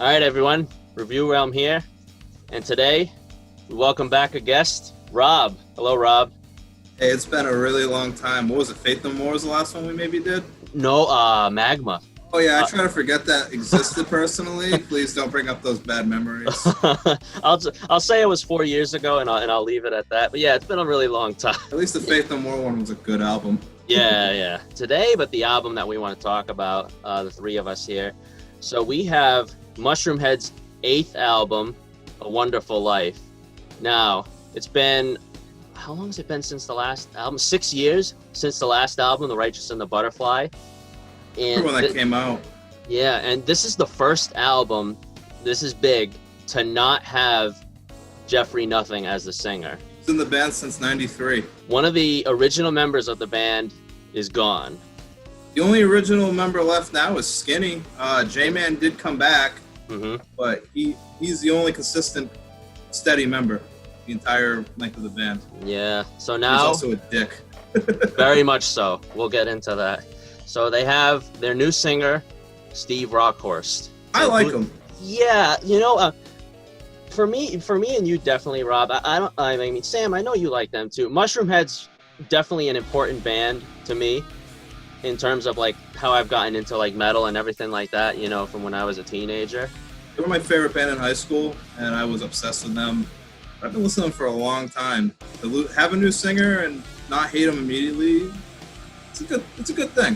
All right, everyone. Review Realm here. And today, we welcome back a guest, Rob. Hello, Rob. Hey, it's been a really long time. What was it? Faith No More was the last one we maybe did? No, Magma. Oh, yeah. I try to forget that existed personally. Please don't bring up those bad memories. I'll say it was 4 years ago, and I'll leave it at that. But yeah, it's been a really long time. At least the Faith No More one was a good album. Yeah. Today, but the album that we want to talk about, the three of us here. So we have Mushroomhead's 8th album, A Wonderful Life. Now, it's been, how long has it been since the last album? 6 years since the last album, The Righteous and the Butterfly. And when that came out. Yeah, and this is the first album, this is big, to not have Jeffrey Nothing as the singer. He's in the band since '93. One of the original members of the band is gone. The only original member left now is Skinny. J-Man did come back, but he's the only consistent, steady member the entire length of the band. Yeah, so now... He's also a dick. Very much so. We'll get into that. So they have their new singer, Steve Rockhorst. I like him. Yeah, for me and you definitely, Rob. I mean, Sam, I know you like them too. Mushroomhead's definitely an important band to me in terms of like how I've gotten into like metal and everything like that, from when I was a teenager. They were my favorite band in high school, and I was obsessed with them. I've been listening to them for a long time. To have a new singer and not hate them immediately, it's a good thing.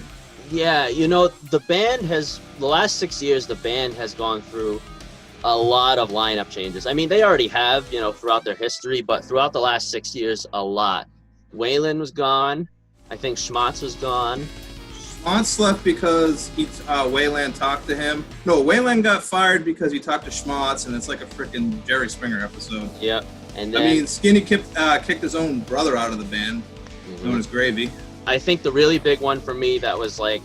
Yeah, the band has, the last 6 years, the band has gone through a lot of lineup changes. I mean, they already have, throughout their history, but throughout the last 6 years, a lot. Waylon was gone. I think Schmatz was gone. Schmatz left because Waylon talked to him. No, Waylon got fired because he talked to Schmatz, and it's like a freaking Jerry Springer episode. Yep. And then, Skinny kicked his own brother out of the band, known as Gravy. I think the really big one for me that was like,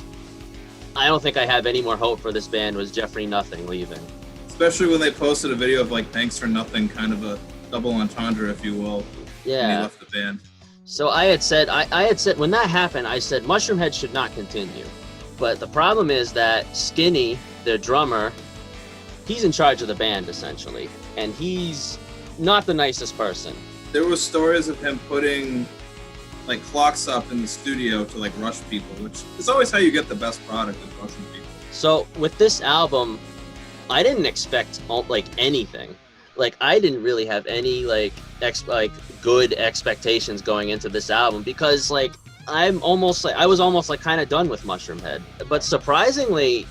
I don't think I have any more hope for this band was Jeffrey Nothing leaving. Especially when they posted a video of like Thanks for Nothing, kind of a double entendre, if you will. Yeah. When he left the band. So I had said when that happened, I said Mushroomhead should not continue. But the problem is that Skinny, their drummer, he's in charge of the band essentially. And he's not the nicest person. There was stories of him putting like clocks up in the studio to like rush people, which is always how you get the best product, is rushing people. So with this album, I didn't expect like anything. Like I didn't really have any good expectations going into this album because like I was almost kind of done with Mushroomhead. But surprisingly,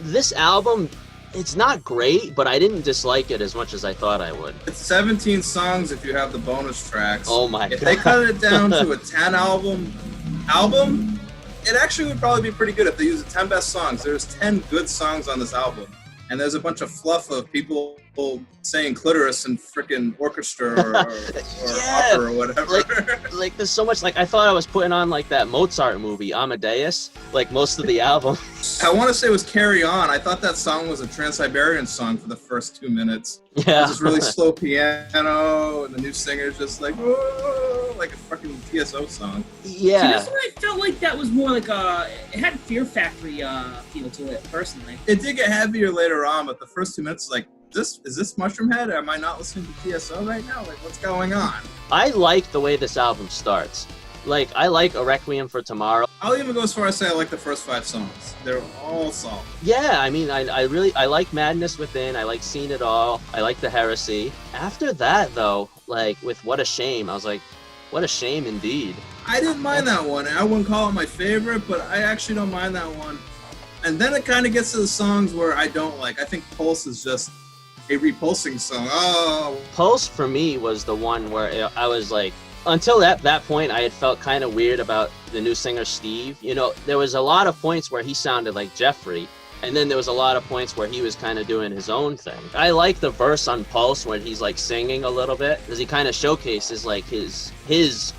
this album, it's not great, but I didn't dislike it as much as I thought I would. It's 17 songs if you have the bonus tracks. Oh my god. If they cut it down to a 10 album, it actually would probably be pretty good if they use the 10 best songs. There's 10 good songs on this album. And there's a bunch of fluff of people saying clitoris and freaking orchestra or opera or whatever. Like there's so much, like I thought I was putting on like that Mozart movie, Amadeus, like most of the album. I want to say it was Carry On. I thought that song was a Trans-Siberian song for the first 2 minutes. Yeah. It was this really slow piano, and the new singer's just like, whoa, like a fucking TSO song. Yeah. See, that's what I felt like. That was more like it had Fear Factory feel to it, personally. It did get heavier later on, but the first 2 minutes, like, is this Mushroomhead? Am I not listening to TSO right now? Like, what's going on? I like the way this album starts. Like, I like A Requiem for Tomorrow. I'll even go as far as say I like the first 5 songs. They're all solid. Yeah, I mean, I like Madness Within. I like Seen It All. I like The Heresy. After that, though, like, with What a Shame, I was like, what a shame indeed. I didn't mind that one. I wouldn't call it my favorite, but I actually don't mind that one. And then it kind of gets to the songs where I don't like. I think Pulse is just a repulsing song. Oh. Pulse, for me, was the one where I was like, until at that point, I had felt kind of weird about the new singer, Steve. There was a lot of points where he sounded like Jeffrey, and then there was a lot of points where he was kind of doing his own thing. I like the verse on Pulse when he's like singing a little bit, because he kind of showcases like his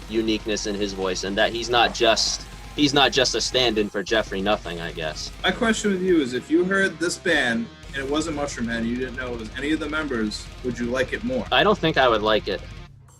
uniqueness in his voice, and that he's not just a stand-in for Jeffrey Nothing, I guess. My question with you is, if you heard this band and it wasn't Mushroomhead and you didn't know it was any of the members, would you like it more? I don't think I would like it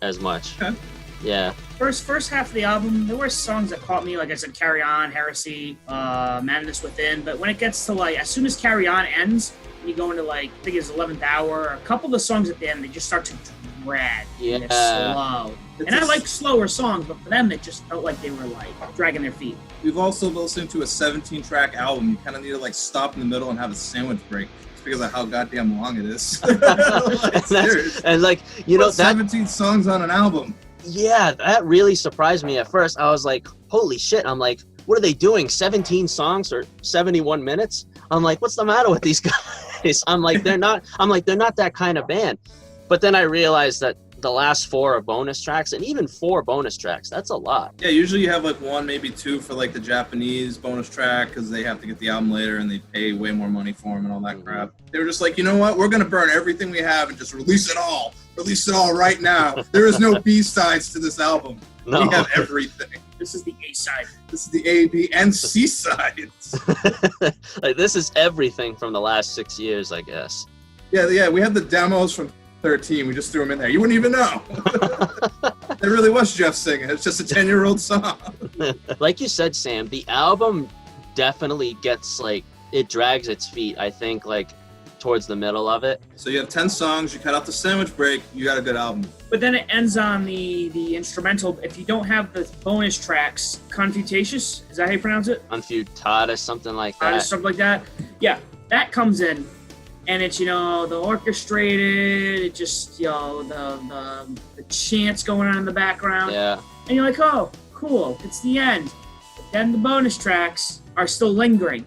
as much. Okay. Yeah. First half of the album, there were songs that caught me, like I said, Carry On, Heresy, Madness Within. But when it gets to like, as soon as Carry On ends, and you go into like I think it's 11th Hour. A couple of the songs at the end they just start to drag. Yeah. They're slow. And I like slower songs, but for them it just felt like they were like dragging their feet. We've also listened to a 17-track album. You kind of need to like stop in the middle and have a sandwich break. Because of how goddamn long it is. And like, you know, that 17 songs on an album. Yeah, that really surprised me at first. I was like, holy shit. I'm like, what are they doing? 17 songs or 71 minutes? I'm like, what's the matter with these guys? I'm like, they're not that kind of band. But then I realized that the last 4 are bonus tracks, and even 4 bonus tracks, that's a lot. Yeah, usually you have like 1, maybe 2 for like the Japanese bonus track because they have to get the album later and they pay way more money for them and all that crap. They were just like, you know what? We're going to burn everything we have and just release it all. Release it all right now. There is no B-sides to this album. No. We have everything. This is the A side. This is the A, B, and C sides. Like, this is everything from the last 6 years, I guess. Yeah, we have the demos from 13. We just threw them in there. You wouldn't even know. It really was Jeff singing. It's just a 10-year-old song. Like you said, Sam, the album definitely gets like, it drags its feet, I think, like towards the middle of it. So you have 10 songs, you cut out the sandwich break, you got a good album. But then it ends on the instrumental. If you don't have the bonus tracks, Confutacious, is that how you pronounce it? Confutatus, something like that. Something like that. Yeah, that comes in. And it's, you know, the orchestrated, it just, you know, the chants going on in the background. Yeah. And you're like, oh, cool, it's the end. But then the bonus tracks are still lingering.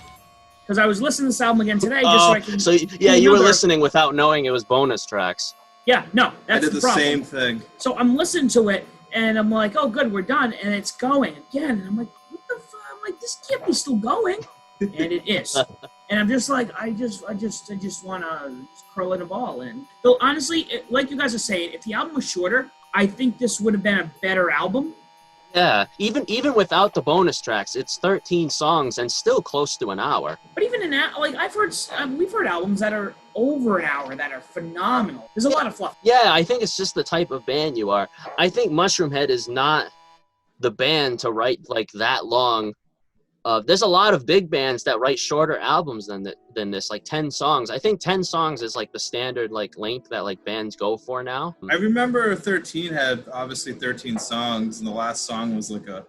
Because I was listening to this album again today just so I can... So, yeah, you were listening without knowing it was bonus tracks. Yeah, no, that's I did the problem. same thing. So I'm listening to it, and I'm like, oh, good, we're done. And it's going again. And I'm like, what the fuck? I'm like, this can't be still going. And it is. And I'm just like, I just want to curl in a ball. And though honestly, like you guys are saying, if the album was shorter, I think this would have been a better album. Yeah, even without the bonus tracks, it's 13 songs and still close to an hour. But even in that, like we've heard albums that are over an hour that are phenomenal. There's a lot of fluff. Yeah, I think it's just the type of band you are. I think Mushroomhead is not the band to write like that long. There's a lot of big bands that write shorter albums than this, like 10 songs. I think 10 songs is like the standard like length that like bands go for now. I remember 13 had obviously 13 songs, and the last song was like a,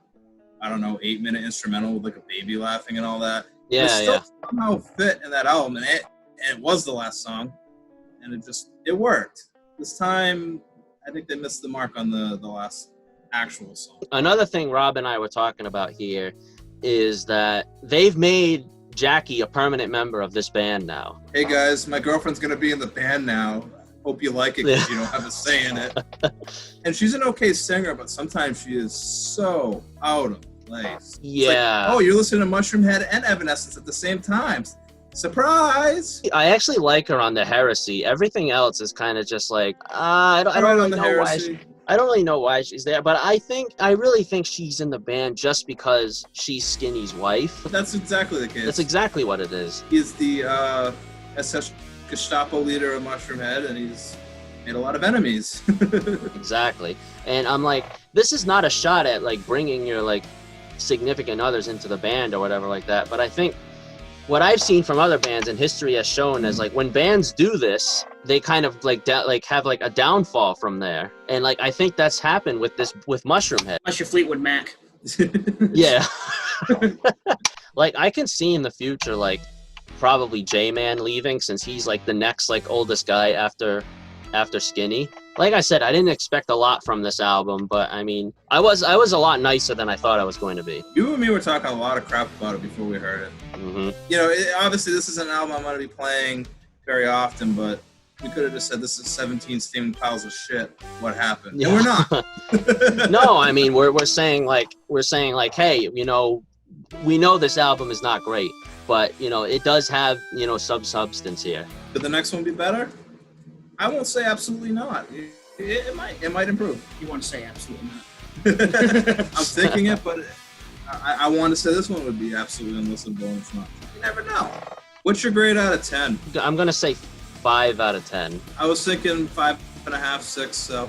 I don't know, 8-minute instrumental with like a baby laughing and all that. Yeah, it still somehow fit in that album, and it was the last song, and it worked. This time, I think they missed the mark on the last actual song. Another thing Rob and I were talking about here is that they've made Jackie a permanent member of this band now. Hey guys, my girlfriend's gonna be in the band now. Hope you like it because you don't have a say in it. And she's an okay singer, but sometimes she is so out of place. Yeah. Like, oh, you're listening to Mushroomhead and Evanescence at the same time. Surprise! I actually like her on the Heresy. Everything else is kind of just like, I don't really know why. I don't really know why she's there, but I really think she's in the band just because she's Skinny's wife. That's exactly the case. That's exactly what it is. He's the SS Gestapo leader of Mushroomhead, and he's made a lot of enemies. Exactly. And I'm like, this is not a shot at like bringing your like significant others into the band or whatever like that, but I think what I've seen from other bands and history has shown is like when bands do this, they kind of like have like a downfall from there, and like I think that's happened with Mushroomhead. Unless you're Fleetwood Mac. Yeah. Like I can see in the future like probably J-Man leaving, since he's like the next like oldest guy after Skinny. Like I said, I didn't expect a lot from this album, but I mean, I was a lot nicer than I thought I was going to be. You and me were talking a lot of crap about it before we heard it. Mm-hmm. You know, obviously this is an album I'm going to be playing very often, but we could have just said this is 17 steaming piles of shit. What happened? Yeah. And we're not. No, I mean we're saying like hey, you know, we know this album is not great, but you know it does have, you know, some substance here. Could the next one be better? I won't say absolutely not. It might improve. You want to say absolutely not. I'm thinking it, but I want to say this one would be absolutely unlistenable, and it's not. You never know. What's your grade out of 10? I'm gonna say 5 out of 10. I was thinking 5.5, 6. So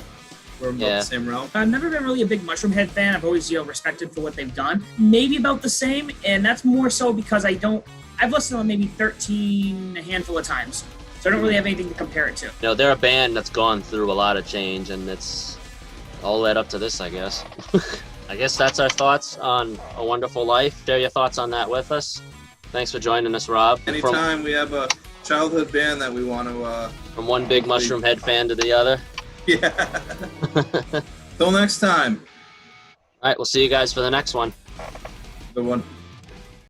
We're about Yeah. the same realm. I've never been really a big Mushroomhead fan. I've always, respected for what they've done. Maybe about the same, and that's more so because I've listened to them maybe 13 a handful of times, so I don't really have anything to compare it to. You know, they're a band that's gone through a lot of change, and it's all led up to this, I guess. I guess that's our thoughts on A Wonderful Life. Share your thoughts on that with us. Thanks for joining us, Rob. Anytime we have a childhood band that we want to... From one big Mushroomhead fan to the other. Yeah. Till next time. All right, we'll see you guys for the next one. Good one.